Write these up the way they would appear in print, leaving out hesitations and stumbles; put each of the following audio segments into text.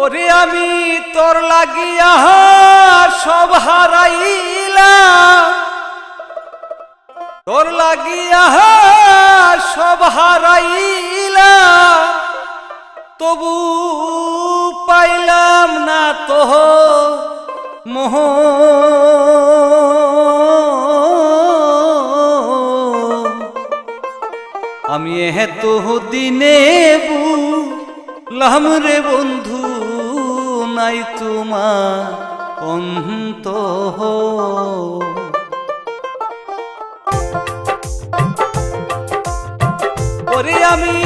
ওরে আমি তোর লাগিয়া সব হারাইলাম, তোর লাগিয়া সব হারাইলাম, তবু পাইলাম না তো মোহ। আমি এত দিনে বুঝলাম রে বন্ধু, নাই তোমার অন্ত। ওরে আমি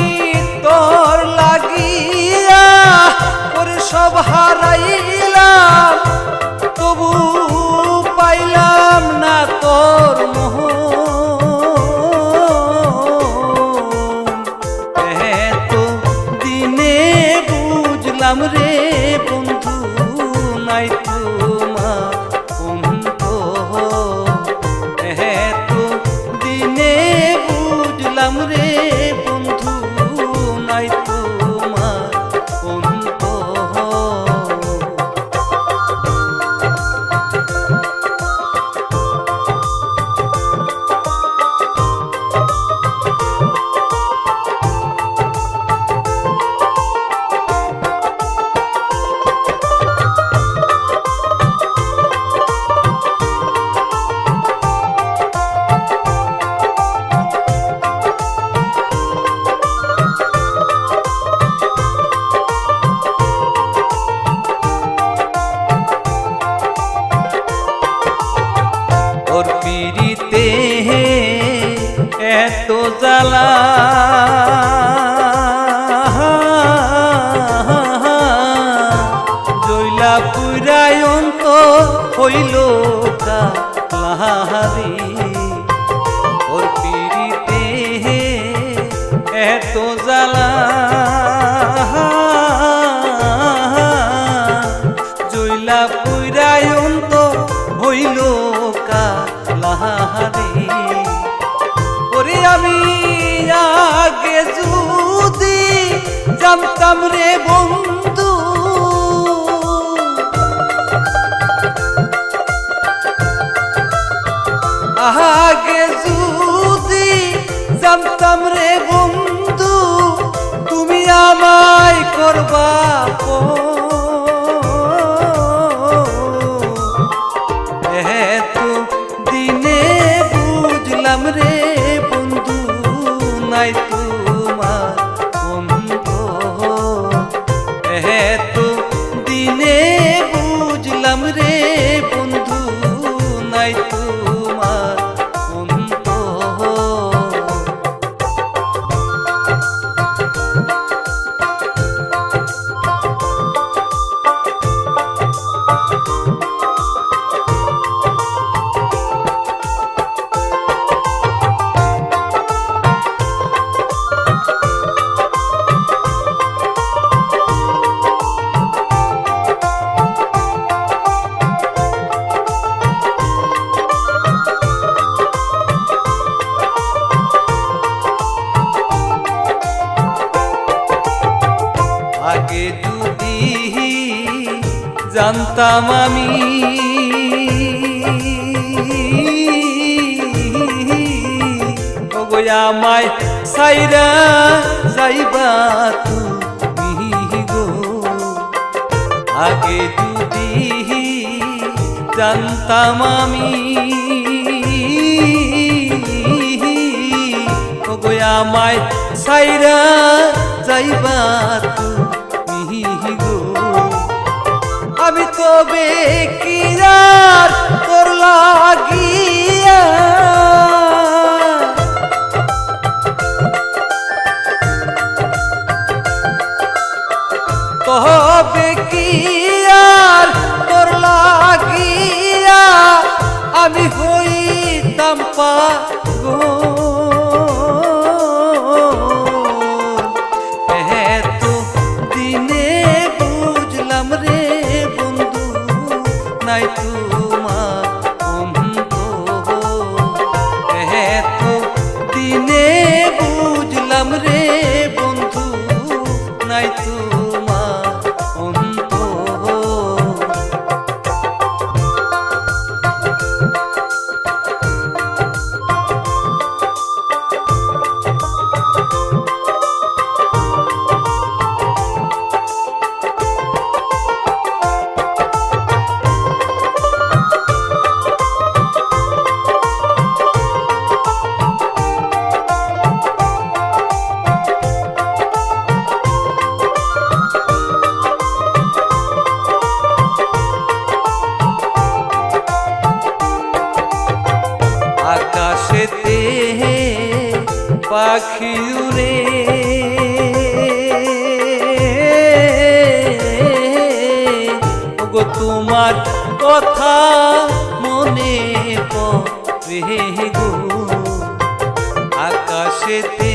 তোর লাগিয়া ওরে সব হারাইলাম, তবু পাইলাম না তোর মোহ। এত দিনে বুঝলাম রে বন্ধু, নাই তোমার অন্ত। এত দিনে বুঝলাম রে বন্ধু, নাই তোমার অন্ত। ওর পিরিতে এত জ্বালা, জইলা পুরায় অন্ত হইল কালাহারি। ওর পিরিতে এত জ্বালা, জইলা পুরায় অন্ত হইল কালাহারি। ওরে আমি আগে যদি জানতাম রে বন্ধু, আগে যদি জানতাম রে বন্ধু, তুমি আমায় করবা এত দিনে বুঝলাম রে বন্ধু, নাই তোমার অন্ত। এত দিনে বুঝলাম রে বন্ধু, নাই তোমার অন্ত। আগে যদি জানতাম আমি ওগো আমায় সাইরা যাইবা তুমি গো। আগে যদি জানতাম আমি ওগো আমায় সাইরা যাইবা তুমি গো। আমি তবে কি আর তোর লাগিয়া তবে কি আর তোর লাগিয়া আমি হইতাম পাগল। এত দিনে বুঝলাম রে বন্ধু, নাই তোমার অন্ত। রে ওগো তোমার কথা মনে পড়ে গো আকাশেতে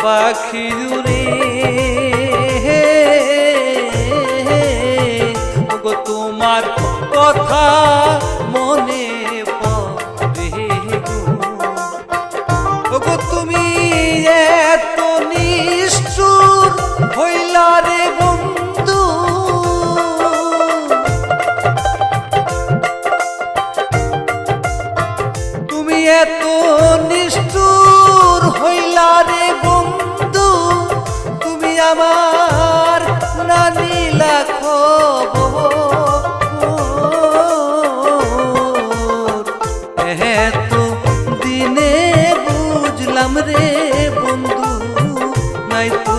পাখি রে ওগো তোমার কথা মনে পড়ে গো ওগো তুমি এত নিষ্ঠুর হইলা রে বন্ধু তুমি এত নিষ্ঠুর হইলা রে বন্ধু তুমি আমার না নিলা খবর এত দিনে বুঝলাম রে বন্ধু নাই তো